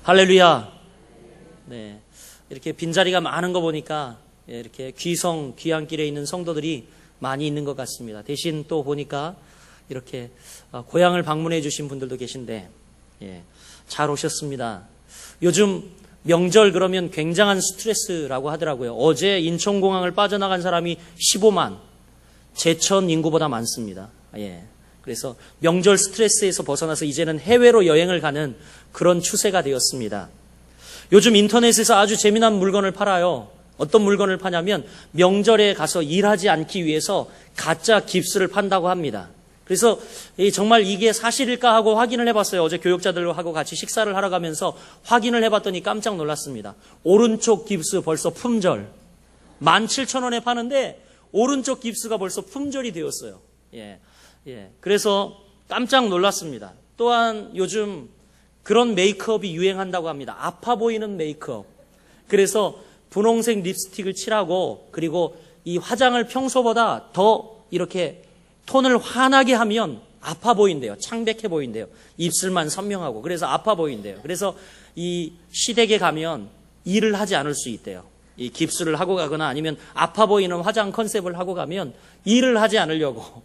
할렐루야. 네. 이렇게 빈자리가 많은 거 보니까 이렇게 귀향길에 있는 성도들이 많이 있는 것 같습니다. 대신 또 보니까 이렇게 고향을 방문해 주신 분들도 계신데, 잘 오셨습니다. 요즘 명절 그러면 굉장한 스트레스라고 하더라고요. 어제 인천공항을 빠져나간 사람이 15만, 제천 인구보다 많습니다. 그래서 명절 스트레스에서 벗어나서 이제는 해외로 여행을 가는 그런 추세가 되었습니다. 요즘 인터넷에서 아주 재미난 물건을 팔아요. 어떤 물건을 파냐면 명절에 가서 일하지 않기 위해서 가짜 깁스를 판다고 합니다. 그래서 정말 이게 사실일까 하고 확인을 해봤어요. 어제 교육자들하고 같이 식사를 하러 가면서 확인을 해봤더니 깜짝 놀랐습니다. 오른쪽 깁스 벌써 품절. 17,000원에 파는데 오른쪽 깁스가 벌써 품절이 되었어요. 그래서 깜짝 놀랐습니다. 또한 요즘 그런 메이크업이 유행한다고 합니다. 아파 보이는 메이크업. 그래서 분홍색 립스틱을 칠하고, 그리고 이 화장을 평소보다 더 이렇게 톤을 환하게 하면 아파 보인대요. 창백해 보인대요. 입술만 선명하고. 그래서 아파 보인대요. 그래서 이 시댁에 가면 일을 하지 않을 수 있대요. 이 깁스를 하고 가거나 아니면 아파 보이는 화장 컨셉을 하고 가면 일을 하지 않으려고.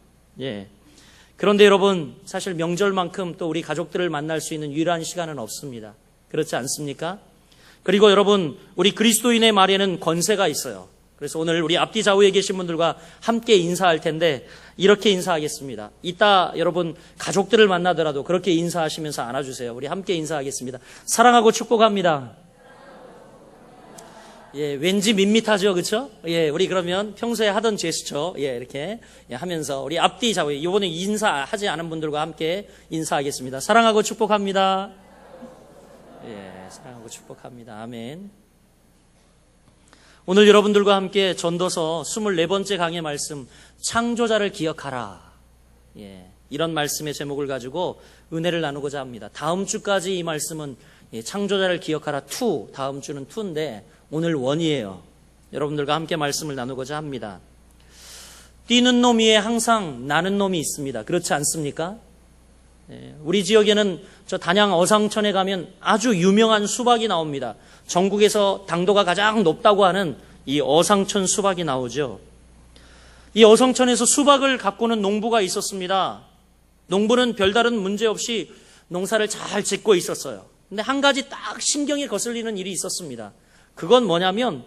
그런데 여러분, 사실 명절만큼 또 우리 가족들을 만날 수 있는 유일한 시간은 없습니다. 그렇지 않습니까? 그리고 여러분, 우리 그리스도인의 말에는 권세가 있어요. 그래서 오늘 우리 앞뒤 좌우에 계신 분들과 함께 인사할 텐데 이렇게 인사하겠습니다. 이따 여러분 가족들을 만나더라도 그렇게 인사하시면서 안아주세요. 우리 함께 인사하겠습니다. 사랑하고 축복합니다. 왠지 밋밋하죠, 그렇죠? 우리 그러면 평소에 하던 제스처 이렇게 하면서 우리 앞뒤 좌우에 이번에 인사하지 않은 분들과 함께 인사하겠습니다. 사랑하고 축복합니다. 사랑하고 축복합니다. 아멘. 오늘 여러분들과 함께 전도서 24번째 강의 말씀, 창조자를 기억하라. 이런 말씀의 제목을 가지고 은혜를 나누고자 합니다. 다음 주까지 이 말씀은 창조자를 기억하라 2, 다음 주는 2인데 오늘 1이에요. 여러분들과 함께 말씀을 나누고자 합니다. 뛰는 놈 위에 항상 나는 놈이 있습니다. 그렇지 않습니까? 우리 지역에는 저 단양 어상천에 가면 아주 유명한 수박이 나옵니다. 전국에서 당도가 가장 높다고 하는 이 어상천 수박이 나오죠. 이 어상천에서 수박을 가꾸는 농부가 있었습니다. 농부는 별다른 문제 없이 농사를 잘 짓고 있었어요. 근데 한 가지 딱 신경이 거슬리는 일이 있었습니다. 그건 뭐냐면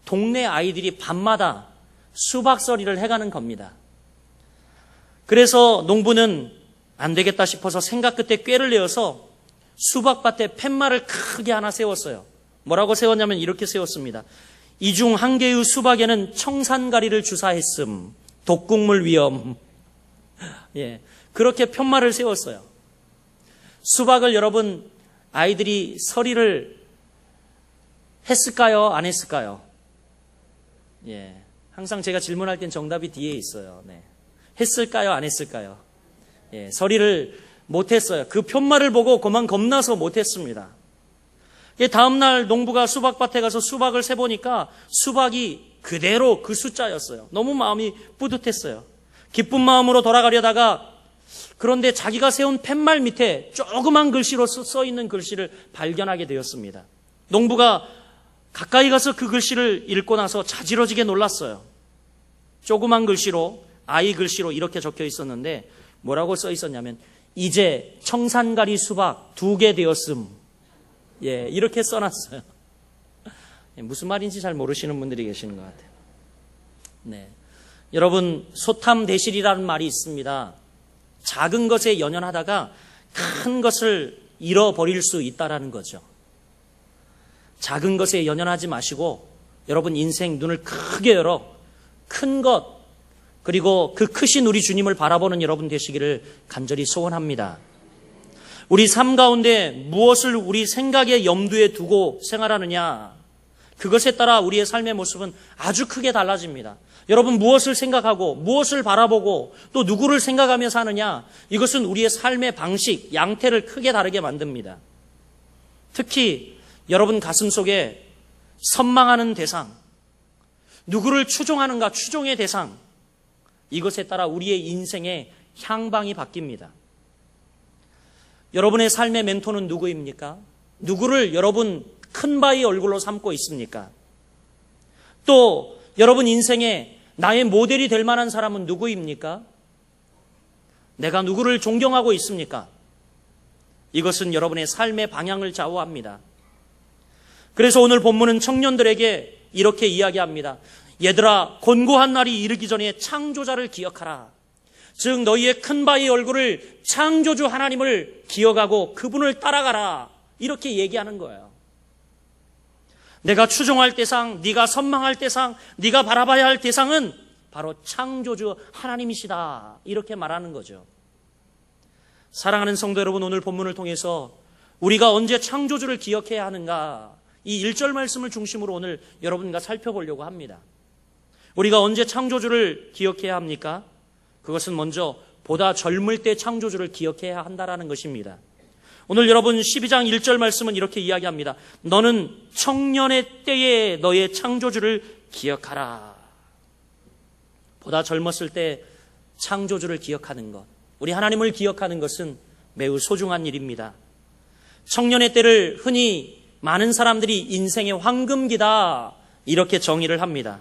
동네 아이들이 밤마다 수박서리를 해가는 겁니다. 그래서 농부는 안 되겠다 싶어서 생각 끝에 꾀를 내어서 수박밭에 팻말을 크게 하나 세웠어요. 뭐라고 세웠냐면 이렇게 세웠습니다. 이 중 한 개의 수박에는 청산가리를 주사했음. 독국물 위험. 그렇게 팻말을 세웠어요. 수박을 여러분 아이들이 서리를 했을까요? 안 했을까요? 항상 제가 질문할 땐 정답이 뒤에 있어요. 했을까요? 안 했을까요? 서리를 못했어요. 그 팻말을 보고 그만 겁나서 못했습니다. 다음날 농부가 수박밭에 가서 수박을 세보니까 수박이 그대로 그 숫자였어요. 너무 마음이 뿌듯했어요. 기쁜 마음으로 돌아가려다가 그런데 자기가 세운 팻말 밑에 조그만 글씨로 써있는 글씨를 발견하게 되었습니다. 농부가 가까이 가서 그 글씨를 읽고 나서 자지러지게 놀랐어요. 조그만 글씨로, 아이 글씨로 이렇게 적혀 있었는데 뭐라고 써 있었냐면 이제 청산가리 수박 2개 되었음. 이렇게 써놨어요. 무슨 말인지 잘 모르시는 분들이 계시는 것 같아요. 여러분, 소탐대실이라는 말이 있습니다. 작은 것에 연연하다가 큰 것을 잃어버릴 수 있다라는 거죠. 작은 것에 연연하지 마시고 여러분 인생 눈을 크게 열어 큰 것, 그리고 그 크신 우리 주님을 바라보는 여러분 되시기를 간절히 소원합니다. 우리 삶 가운데 무엇을 우리 생각의 염두에 두고 생활하느냐, 그것에 따라 우리의 삶의 모습은 아주 크게 달라집니다. 여러분 무엇을 생각하고 무엇을 바라보고 또 누구를 생각하며 사느냐, 이것은 우리의 삶의 방식, 양태를 크게 다르게 만듭니다. 특히 여러분 가슴 속에 선망하는 대상, 누구를 추종하는가, 추종의 대상, 이것에 따라 우리의 인생의 향방이 바뀝니다. 여러분의 삶의 멘토는 누구입니까? 누구를 여러분 큰 바위 얼굴로 삼고 있습니까? 또 여러분 인생에 나의 모델이 될 만한 사람은 누구입니까? 내가 누구를 존경하고 있습니까? 이것은 여러분의 삶의 방향을 좌우합니다. 그래서 오늘 본문은 청년들에게 이렇게 이야기합니다. 얘들아, 곤고한 날이 이르기 전에 창조자를 기억하라. 즉 너희의 큰 바위 얼굴을 창조주 하나님을 기억하고 그분을 따라가라. 이렇게 얘기하는 거예요. 내가 추종할 대상, 네가 선망할 대상, 네가 바라봐야 할 대상은 바로 창조주 하나님이시다. 이렇게 말하는 거죠. 사랑하는 성도 여러분, 오늘 본문을 통해서 우리가 언제 창조주를 기억해야 하는가, 이 1절 말씀을 중심으로 오늘 여러분과 살펴보려고 합니다. 우리가 언제 창조주를 기억해야 합니까? 그것은 먼저 보다 젊을 때 창조주를 기억해야 한다는 것입니다. 오늘 여러분 12장 1절 말씀은 이렇게 이야기합니다. 너는 청년의 때에 너의 창조주를 기억하라. 보다 젊었을 때 창조주를 기억하는 것, 우리 하나님을 기억하는 것은 매우 소중한 일입니다. 청년의 때를 흔히 많은 사람들이 인생의 황금기다 이렇게 정의를 합니다.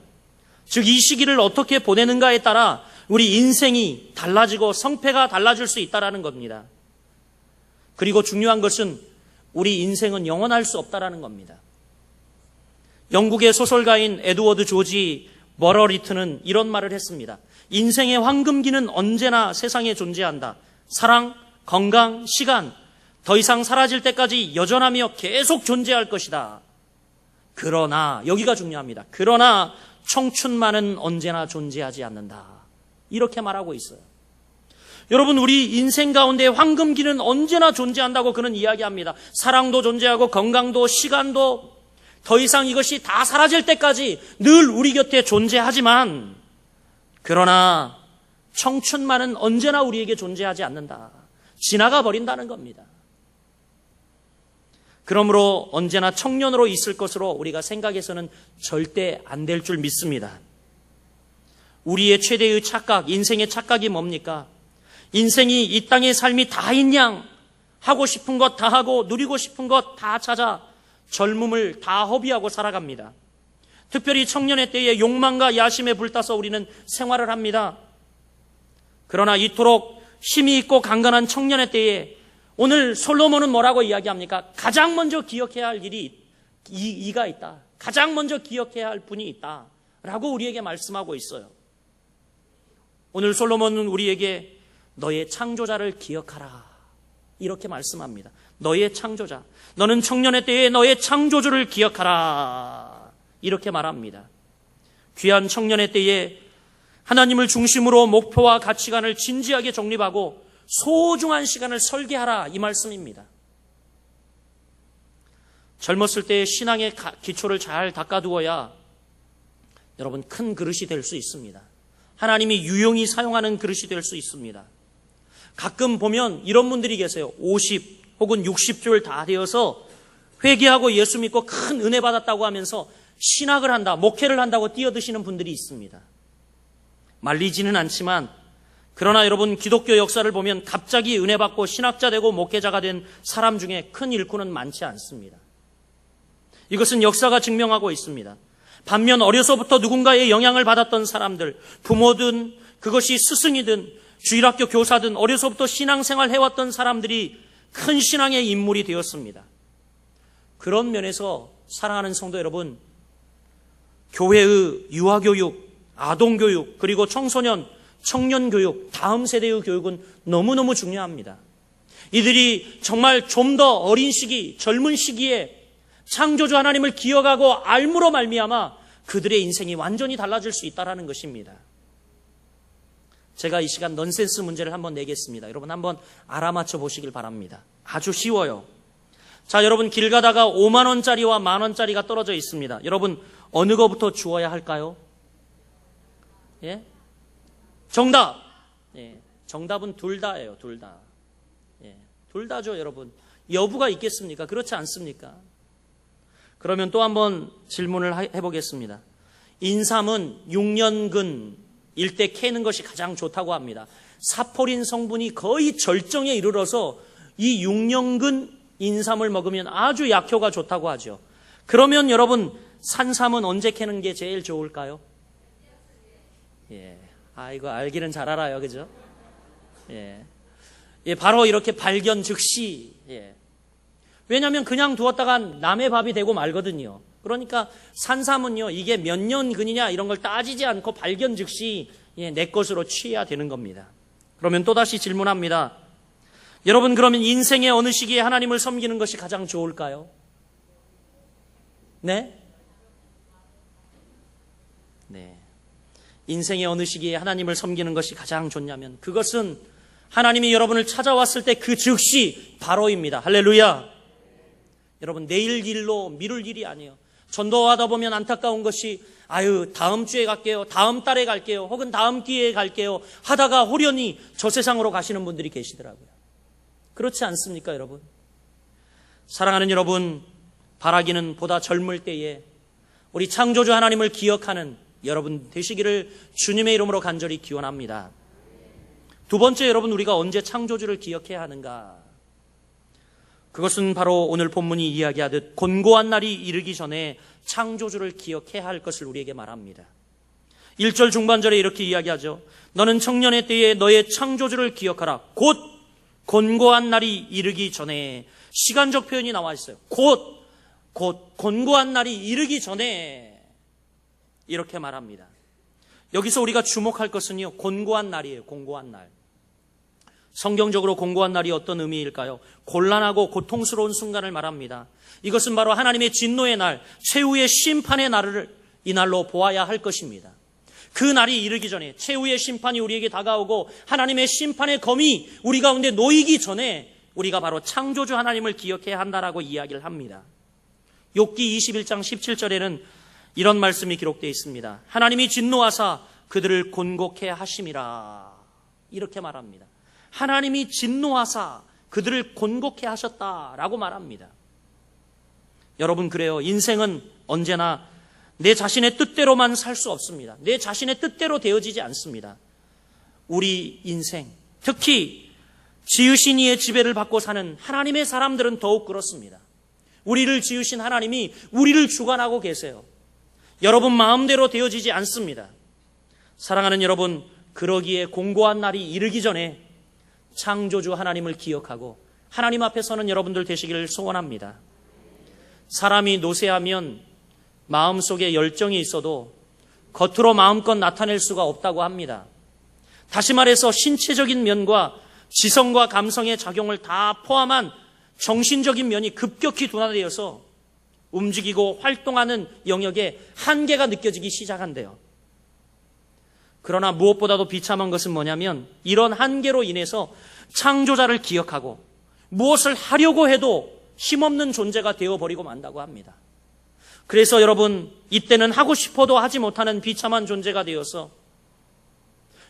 즉 이 시기를 어떻게 보내는가에 따라 우리 인생이 달라지고 성패가 달라질 수 있다는 겁니다. 그리고 중요한 것은 우리 인생은 영원할 수 없다는 겁니다. 영국의 소설가인 에드워드 조지 머러리트는 이런 말을 했습니다. 인생의 황금기는 언제나 세상에 존재한다. 사랑, 건강, 시간, 더 이상 사라질 때까지 여전하며 계속 존재할 것이다. 그러나, 여기가 중요합니다. 그러나 청춘만은 언제나 존재하지 않는다. 이렇게 말하고 있어요. 여러분, 우리 인생 가운데 황금기는 언제나 존재한다고 그는 이야기합니다. 사랑도 존재하고 건강도 시간도 더 이상 이것이 다 사라질 때까지 늘 우리 곁에 존재하지만, 그러나 청춘만은 언제나 우리에게 존재하지 않는다. 지나가 버린다는 겁니다. 그러므로 언제나 청년으로 있을 것으로 우리가 생각해서는 절대 안 될 줄 믿습니다. 우리의 최대의 착각, 인생의 착각이 뭡니까? 인생이 이 땅의 삶이 다인 양 하고 싶은 것 다 하고 누리고 싶은 것 다 찾아 젊음을 다 허비하고 살아갑니다. 특별히 청년의 때에 욕망과 야심에 불타서 우리는 생활을 합니다. 그러나 이토록 힘이 있고 강건한 청년의 때에 오늘 솔로몬은 뭐라고 이야기합니까? 가장 먼저 기억해야 할 일이 이가 있다. 가장 먼저 기억해야 할 분이 있다. 라고 우리에게 말씀하고 있어요. 오늘 솔로몬은 우리에게 너의 창조자를 기억하라. 이렇게 말씀합니다. 너의 창조자. 너는 청년의 때에 너의 창조주를 기억하라. 이렇게 말합니다. 귀한 청년의 때에 하나님을 중심으로 목표와 가치관을 진지하게 정립하고 소중한 시간을 설계하라. 이 말씀입니다. 젊었을 때 신앙의 기초를 잘 닦아두어야 여러분 큰 그릇이 될 수 있습니다. 하나님이 유용히 사용하는 그릇이 될 수 있습니다. 가끔 보면 이런 분들이 계세요. 50 혹은 60줄 다 되어서 회개하고 예수 믿고 큰 은혜 받았다고 하면서 신학을 한다, 목회를 한다고 뛰어드시는 분들이 있습니다. 말리지는 않지만, 그러나 여러분 기독교 역사를 보면 갑자기 은혜 받고 신학자 되고 목회자가 된 사람 중에 큰 일꾼은 많지 않습니다. 이것은 역사가 증명하고 있습니다. 반면 어려서부터 누군가의 영향을 받았던 사람들, 부모든 그것이 스승이든 주일학교 교사든 어려서부터 신앙생활 해왔던 사람들이 큰 신앙의 인물이 되었습니다. 그런 면에서 사랑하는 성도 여러분, 교회의 유아교육, 아동교육, 그리고 청소년, 청년교육, 다음 세대의 교육은 너무너무 중요합니다. 이들이 정말 좀 더 어린 시기, 젊은 시기에 창조주 하나님을 기억하고 알므로 말미암아 그들의 인생이 완전히 달라질 수 있다는 것입니다. 제가 이 시간 넌센스 문제를 한번 내겠습니다. 여러분 한번 알아맞혀 보시길 바랍니다. 아주 쉬워요. 자, 여러분 길 가다가 5만 원짜리와 만 원짜리가 떨어져 있습니다. 여러분 어느 거부터 주어야 할까요? 예? 정답. 예. 정답은 둘 다예요. 둘 다. 예. 둘 다죠, 여러분. 여부가 있겠습니까? 그렇지 않습니까? 그러면 또 한번 질문을 해보겠습니다. 인삼은 6년근 일때 캐는 것이 가장 좋다고 합니다. 사포린 성분이 거의 절정에 이르러서 이 6년근 인삼을 먹으면 아주 약효가 좋다고 하죠. 그러면 여러분, 산삼은 언제 캐는 게 제일 좋을까요? 예. 이거 알기는 잘 알아요. 그죠? 예. 예, 바로 이렇게 발견 즉시. 예. 왜냐하면 그냥 두었다가 남의 밥이 되고 말거든요. 그러니까 산삼은요, 이게 몇 년근이냐 이런 걸 따지지 않고 발견 즉시 내 것으로 취해야 되는 겁니다. 그러면 또다시 질문합니다. 여러분, 그러면 인생의 어느 시기에 하나님을 섬기는 것이 가장 좋을까요? 네? 네. 인생의 어느 시기에 하나님을 섬기는 것이 가장 좋냐면 그것은 하나님이 여러분을 찾아왔을 때 그 즉시 바로입니다. 할렐루야. 여러분, 내일 일로 미룰 일이 아니에요. 전도하다 보면 안타까운 것이 다음 주에 갈게요, 다음 달에 갈게요, 혹은 다음 기회에 갈게요 하다가 호련히 저 세상으로 가시는 분들이 계시더라고요. 그렇지 않습니까, 여러분? 사랑하는 여러분, 바라기는 보다 젊을 때에 우리 창조주 하나님을 기억하는 여러분 되시기를 주님의 이름으로 간절히 기원합니다. 두 번째, 여러분, 우리가 언제 창조주를 기억해야 하는가? 그것은 바로 오늘 본문이 이야기하듯 곤고한 날이 이르기 전에 창조주를 기억해야 할 것을 우리에게 말합니다. 1절 중반절에 이렇게 이야기하죠. 너는 청년의 때에 너의 창조주를 기억하라. 곧 곤고한 날이 이르기 전에. 시간적 표현이 나와 있어요. 곧 곤고한 날이 이르기 전에 이렇게 말합니다. 여기서 우리가 주목할 것은요, 곤고한 날이에요. 곤고한 날. 성경적으로 곤고한 날이 어떤 의미일까요? 곤란하고 고통스러운 순간을 말합니다. 이것은 바로 하나님의 진노의 날, 최후의 심판의 날을 이 날로 보아야 할 것입니다. 그 날이 이르기 전에, 최후의 심판이 우리에게 다가오고 하나님의 심판의 검이 우리 가운데 놓이기 전에 우리가 바로 창조주 하나님을 기억해야 한다라고 이야기를 합니다. 욥기 21장 17절에는 이런 말씀이 기록되어 있습니다. 하나님이 진노하사 그들을 곤곡해 하심이라. 이렇게 말합니다. 하나님이 진노하사 그들을 곤곡해 하셨다라고 말합니다. 여러분, 그래요. 인생은 언제나 내 자신의 뜻대로만 살 수 없습니다. 내 자신의 뜻대로 되어지지 않습니다. 우리 인생, 특히 지으신 이의 지배를 받고 사는 하나님의 사람들은 더욱 그렇습니다. 우리를 지으신 하나님이 우리를 주관하고 계세요. 여러분 마음대로 되어지지 않습니다. 사랑하는 여러분, 그러기에 공고한 날이 이르기 전에 창조주 하나님을 기억하고 하나님 앞에 서는 여러분들 되시기를 소원합니다. 사람이 노쇠하면 마음속에 열정이 있어도 겉으로 마음껏 나타낼 수가 없다고 합니다. 다시 말해서 신체적인 면과 지성과 감성의 작용을 다 포함한 정신적인 면이 급격히 둔화되어서 움직이고 활동하는 영역에 한계가 느껴지기 시작한대요. 그러나 무엇보다도 비참한 것은 뭐냐면 이런 한계로 인해서 창조자를 기억하고 무엇을 하려고 해도 힘없는 존재가 되어버리고 만다고 합니다. 그래서 여러분, 이때는 하고 싶어도 하지 못하는 비참한 존재가 되어서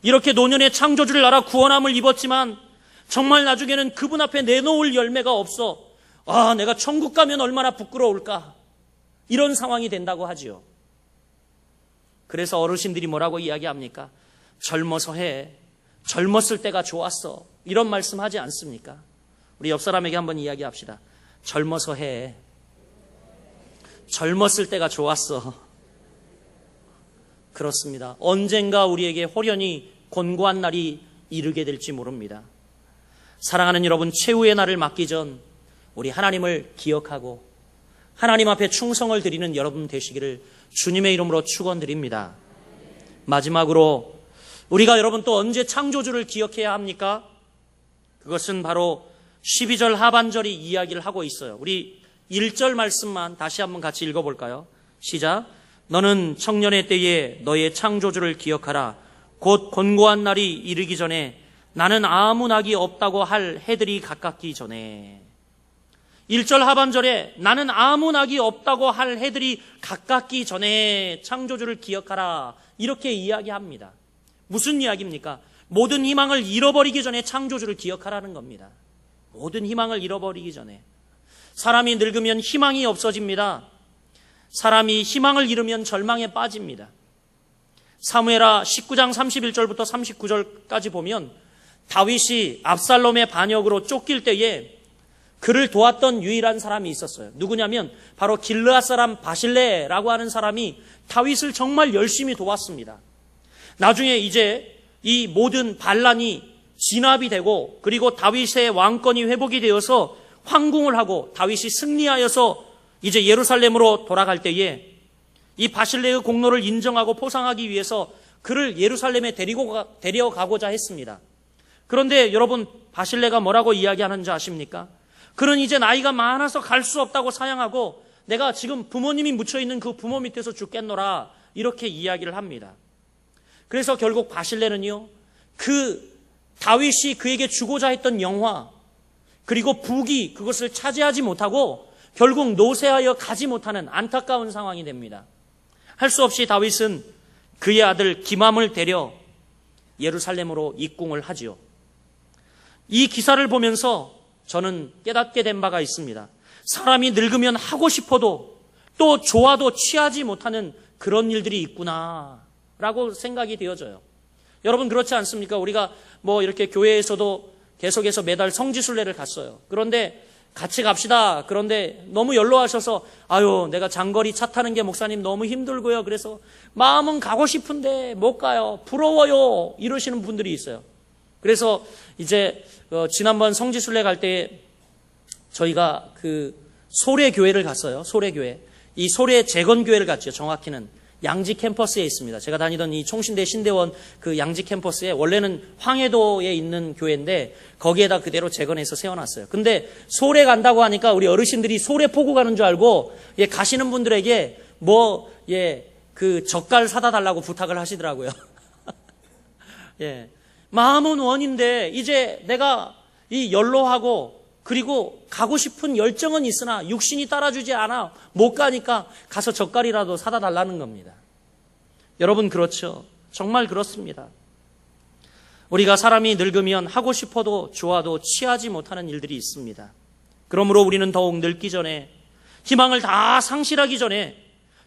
이렇게 노년의 창조주를 알아 구원함을 입었지만 정말 나중에는 그분 앞에 내놓을 열매가 없어 내가 천국 가면 얼마나 부끄러울까, 이런 상황이 된다고 하지요. 그래서 어르신들이 뭐라고 이야기합니까? 젊어서 해. 젊었을 때가 좋았어. 이런 말씀하지 않습니까? 우리 옆 사람에게 한번 이야기합시다. 젊어서 해. 젊었을 때가 좋았어. 그렇습니다. 언젠가 우리에게 호련히 곤고한 날이 이르게 될지 모릅니다. 사랑하는 여러분, 최후의 날을 맞기 전 우리 하나님을 기억하고 하나님 앞에 충성을 드리는 여러분 되시기를 주님의 이름으로 축원드립니다. 마지막으로 우리가 여러분 또 언제 창조주를 기억해야 합니까? 그것은 바로 12절 하반절이 이야기를 하고 있어요. 우리 1절 말씀만 다시 한번 같이 읽어볼까요? 시작. 너는 청년의 때에 너의 창조주를 기억하라. 곧 곤고한 날이 이르기 전에 나는 아무 낙이 없다고 할 해들이 가깝기 전에. 1절 하반절에 나는 아무 낙이 없다고 할 해들이 가깝기 전에 창조주를 기억하라, 이렇게 이야기합니다. 무슨 이야기입니까? 모든 희망을 잃어버리기 전에 창조주를 기억하라는 겁니다. 모든 희망을 잃어버리기 전에. 사람이 늙으면 희망이 없어집니다. 사람이 희망을 잃으면 절망에 빠집니다. 사무엘하 19장 31절부터 39절까지 보면 다윗이 압살롬의 반역으로 쫓길 때에 그를 도왔던 유일한 사람이 있었어요. 누구냐면 바로 길르앗 사람 바실레라고 하는 사람이 다윗을 정말 열심히 도왔습니다. 나중에 이제 이 모든 반란이 진압이 되고 그리고 다윗의 왕권이 회복이 되어서 황궁을 하고 다윗이 승리하여서 이제 예루살렘으로 돌아갈 때에 이 바실레의 공로를 인정하고 포상하기 위해서 그를 예루살렘에 데려가고자 했습니다. 그런데 여러분, 바실레가 뭐라고 이야기하는지 아십니까? 그는 이제 나이가 많아서 갈 수 없다고 사양하고 내가 지금 부모님이 묻혀있는 그 부모 밑에서 죽겠노라, 이렇게 이야기를 합니다. 그래서 결국 바실레는요, 그 다윗이 그에게 주고자 했던 영화 그리고 부귀, 그것을 차지하지 못하고 결국 노쇠하여 가지 못하는 안타까운 상황이 됩니다. 할 수 없이 다윗은 그의 아들 기맘을 데려 예루살렘으로 입궁을 하지요. 이 기사를 보면서 저는 깨닫게 된 바가 있습니다. 사람이 늙으면 하고 싶어도 또 좋아도 취하지 못하는 그런 일들이 있구나라고 생각이 되어져요. 여러분, 그렇지 않습니까? 우리가 뭐 이렇게 교회에서도 계속해서 매달 성지순례를 갔어요. 그런데 같이 갑시다. 그런데 너무 연로하셔서 아유, 내가 장거리 차 타는 게 목사님 너무 힘들고요. 그래서 마음은 가고 싶은데 못 가요. 부러워요. 이러시는 분들이 있어요. 그래서 이제 지난번 성지순례 갈 때 저희가 그 소래교회를 갔어요. 소래교회. 이 소래 재건교회를 갔죠. 정확히는 양지 캠퍼스에 있습니다. 제가 다니던 이 총신대 신대원 그 양지 캠퍼스에 원래는 황해도에 있는 교회인데 거기에다 그대로 재건해서 세워놨어요. 근데 소래 간다고 하니까 우리 어르신들이 소래 포구 가는 줄 알고 가시는 분들에게 그 젓갈 사다 달라고 부탁을 하시더라고요. 예. 마음은 원인데 이제 내가 이 연로하고 그리고 가고 싶은 열정은 있으나 육신이 따라주지 않아 못 가니까 가서 젓갈이라도 사다 달라는 겁니다. 여러분, 그렇죠? 정말 그렇습니다. 우리가 사람이 늙으면 하고 싶어도 좋아도 취하지 못하는 일들이 있습니다. 그러므로 우리는 더욱 늙기 전에, 희망을 다 상실하기 전에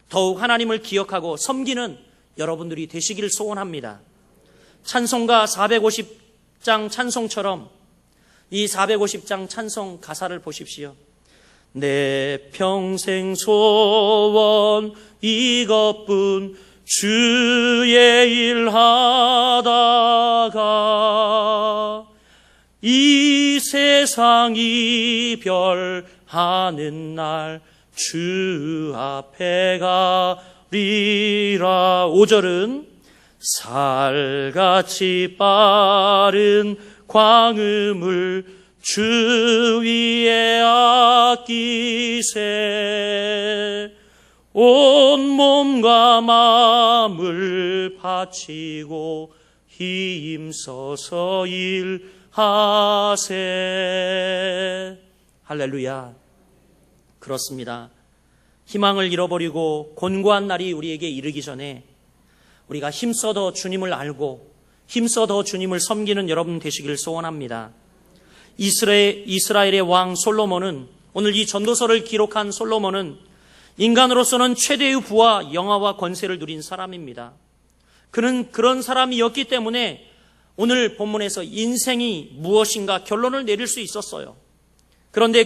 더욱 하나님을 기억하고 섬기는 여러분들이 되시기를 소원합니다. 찬송가 450장 찬송처럼 이 450장 찬송 가사를 보십시오. 내 평생 소원 이것뿐, 주의 일 하다가 이 세상 이별하는 날 주 앞에 가리라. 5절은 살같이 빠른 광음을 주 위에 아끼세. 온 몸과 마음을 바치고 힘써서 일하세. 할렐루야. 그렇습니다. 희망을 잃어버리고 곤고한 날이 우리에게 이르기 전에 우리가 힘써도 주님을 알고 힘써도 주님을 섬기는 여러분 되시기를 소원합니다. 이스라엘의 왕 솔로몬은, 오늘 이 전도서를 기록한 솔로몬은 인간으로서는 최대의 부와 영화와 권세를 누린 사람입니다. 그는 그런 사람이었기 때문에 오늘 본문에서 인생이 무엇인가 결론을 내릴 수 있었어요. 그런데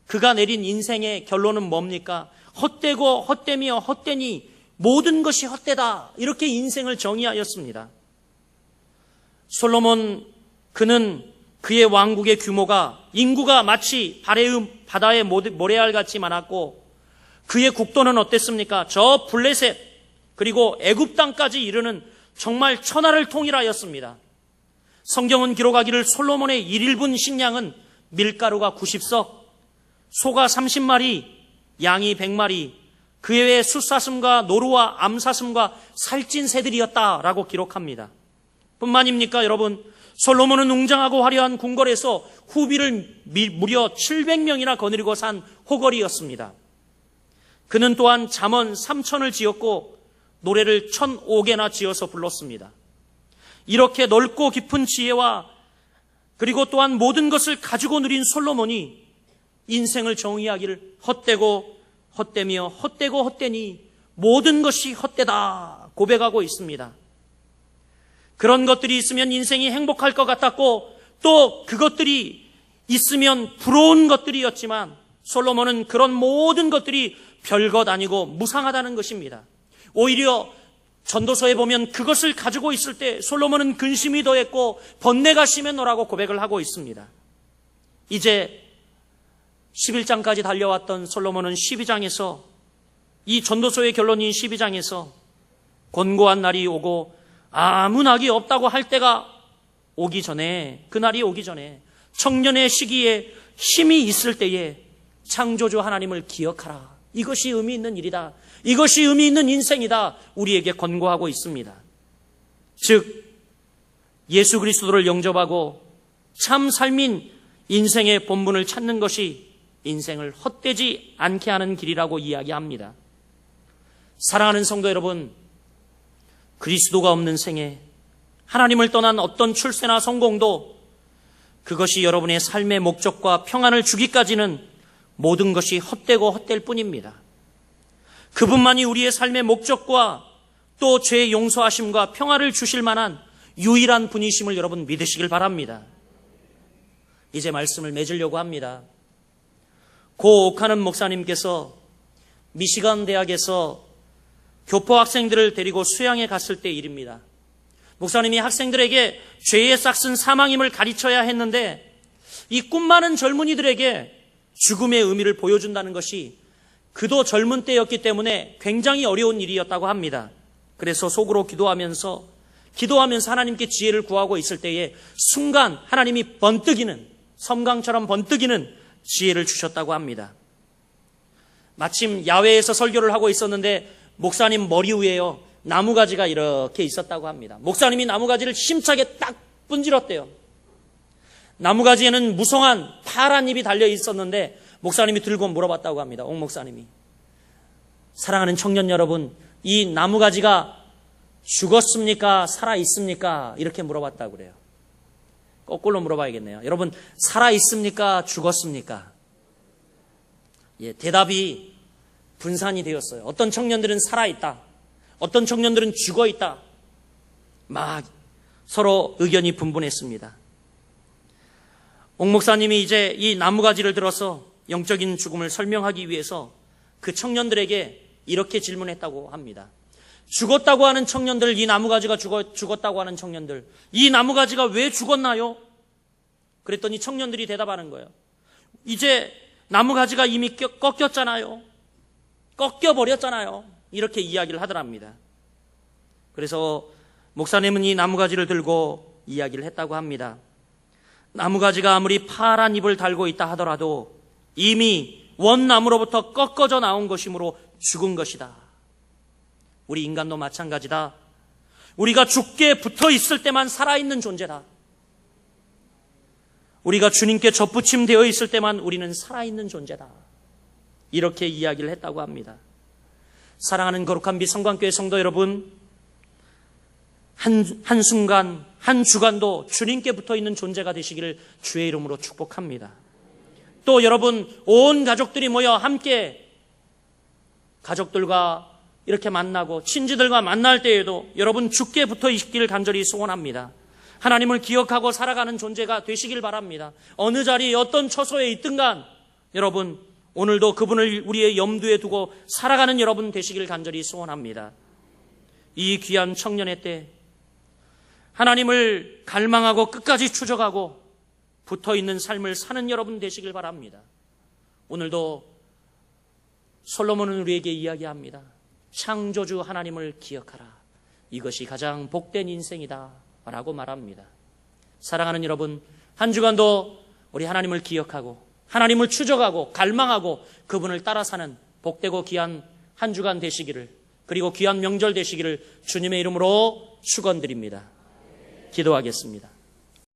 그가 내린 인생의 결론은 뭡니까? 헛되고 헛되며 헛되니 모든 것이 헛되다, 이렇게 인생을 정의하였습니다. 솔로몬, 그는 그의 왕국의 규모가, 인구가 마치 바다의 모래알같이 많았고 그의 국토는 어땠습니까? 저 블레셋 그리고 애굽 땅까지 이르는 정말 천하를 통일하였습니다. 성경은 기록하기를 솔로몬의 1인분 식량은 밀가루가 90석, 소가 30마리, 양이 100마리, 그 외에 숫사슴과 노루와 암사슴과 살찐 새들이었다라고 기록합니다. 뿐만입니까, 여러분? 솔로몬은 웅장하고 화려한 궁궐에서 후비를 무려 700명이나 거느리고 산 호걸이었습니다. 그는 또한 잠언 3천을 지었고 노래를 1005개나 지어서 불렀습니다. 이렇게 넓고 깊은 지혜와 그리고 또한 모든 것을 가지고 누린 솔로몬이 인생을 정의하기를 헛되고 헛되며 헛되고 헛되니 모든 것이 헛되다 고백하고 있습니다. 그런 것들이 있으면 인생이 행복할 것 같았고 또 그것들이 있으면 부러운 것들이었지만 솔로몬은 그런 모든 것들이 별것 아니고 무상하다는 것입니다. 오히려 전도서에 보면 그것을 가지고 있을 때 솔로몬은 근심이 더했고 번뇌가 심했노라고 고백을 하고 있습니다. 이제 11장까지 달려왔던 솔로몬은 12장에서 이 전도서의 결론인 12장에서 곤고한 날이 오고 아무 낙이 없다고 할 때가 오기 전에, 그날이 오기 전에 청년의 시기에 힘이 있을 때에 창조주 하나님을 기억하라. 이것이 의미 있는 일이다. 이것이 의미 있는 인생이다. 우리에게 권고하고 있습니다. 즉 예수 그리스도를 영접하고 참 삶인 인생의 본분을 찾는 것이 인생을 헛되지 않게 하는 길이라고 이야기합니다. 사랑하는 성도 여러분, 그리스도가 없는 생애, 하나님을 떠난 어떤 출세나 성공도 그것이 여러분의 삶의 목적과 평안을 주기까지는 모든 것이 헛되고 헛될 뿐입니다. 그분만이 우리의 삶의 목적과 또 죄의 용서하심과 평화를 주실 만한 유일한 분이심을 여러분 믿으시길 바랍니다. 이제 말씀을 맺으려고 합니다. 고 오카는 목사님께서 미시간 대학에서 교포 학생들을 데리고 수양에 갔을 때 일입니다. 목사님이 학생들에게 죄의 싹슨 사망임을 가르쳐야 했는데 이 꿈 많은 젊은이들에게 죽음의 의미를 보여준다는 것이 그도 젊은 때였기 때문에 굉장히 어려운 일이었다고 합니다. 그래서 속으로 기도하면서 하나님께 지혜를 구하고 있을 때에 순간 하나님이 번뜩이는, 섬광처럼 번뜩이는 지혜를 주셨다고 합니다. 마침 야외에서 설교를 하고 있었는데 목사님 머리 위에요, 나무가지가 이렇게 있었다고 합니다. 목사님이 나무가지를 힘차게 딱 분질렀대요. 나무가지에는 무성한 파란 잎이 달려 있었는데 목사님이 들고 물어봤다고 합니다. 옥 목사님이, 사랑하는 청년 여러분, 이 나무가지가 죽었습니까? 살아있습니까? 이렇게 물어봤다고 그래요. 거꾸로 물어봐야겠네요. 여러분, 살아있습니까? 죽었습니까? 예, 대답이 분산이 되었어요. 어떤 청년들은 살아있다, 어떤 청년들은 죽어있다, 막 서로 의견이 분분했습니다. 옥 목사님이 이제 이 나무가지를 들어서 영적인 죽음을 설명하기 위해서 그 청년들에게 이렇게 질문했다고 합니다. 죽었다고 하는 청년들, 이 나무가지가 죽었다고 하는 청년들, 이 나무가지가 왜 죽었나요? 그랬더니 청년들이 대답하는 거예요. 이제 나무가지가 이미 꺾였잖아요. 꺾여버렸잖아요. 이렇게 이야기를 하더랍니다. 그래서 목사님은 이 나무가지를 들고 이야기를 했다고 합니다. 나무가지가 아무리 파란 잎을 달고 있다 하더라도 이미 원나무로부터 꺾어져 나온 것이므로 죽은 것이다. 우리 인간도 마찬가지다. 우리가 죽게 붙어 있을 때만 살아있는 존재다. 우리가 주님께 접붙임되어 있을 때만 우리는 살아있는 존재다. 이렇게 이야기를 했다고 합니다. 사랑하는 거룩한 빛 성광교회 성도 여러분, 한순간, 한 주간도 주님께 붙어있는 존재가 되시기를 주의 이름으로 축복합니다. 또 여러분, 온 가족들이 모여 함께 가족들과 이렇게 만나고 친지들과 만날 때에도 여러분 죽게 붙어 있기를 간절히 소원합니다. 하나님을 기억하고 살아가는 존재가 되시길 바랍니다. 어느 자리에 어떤 처소에 있든 간 여러분 오늘도 그분을 우리의 염두에 두고 살아가는 여러분 되시길 간절히 소원합니다. 이 귀한 청년의 때 하나님을 갈망하고 끝까지 추적하고 붙어있는 삶을 사는 여러분 되시길 바랍니다. 오늘도 솔로몬은 우리에게 이야기합니다. 창조주 하나님을 기억하라. 이것이 가장 복된 인생이다 라고 말합니다. 사랑하는 여러분, 한 주간도 우리 하나님을 기억하고 하나님을 추적하고 갈망하고 그분을 따라 사는 복되고 귀한 한 주간 되시기를, 그리고 귀한 명절 되시기를 주님의 이름으로 축원드립니다. 기도하겠습니다.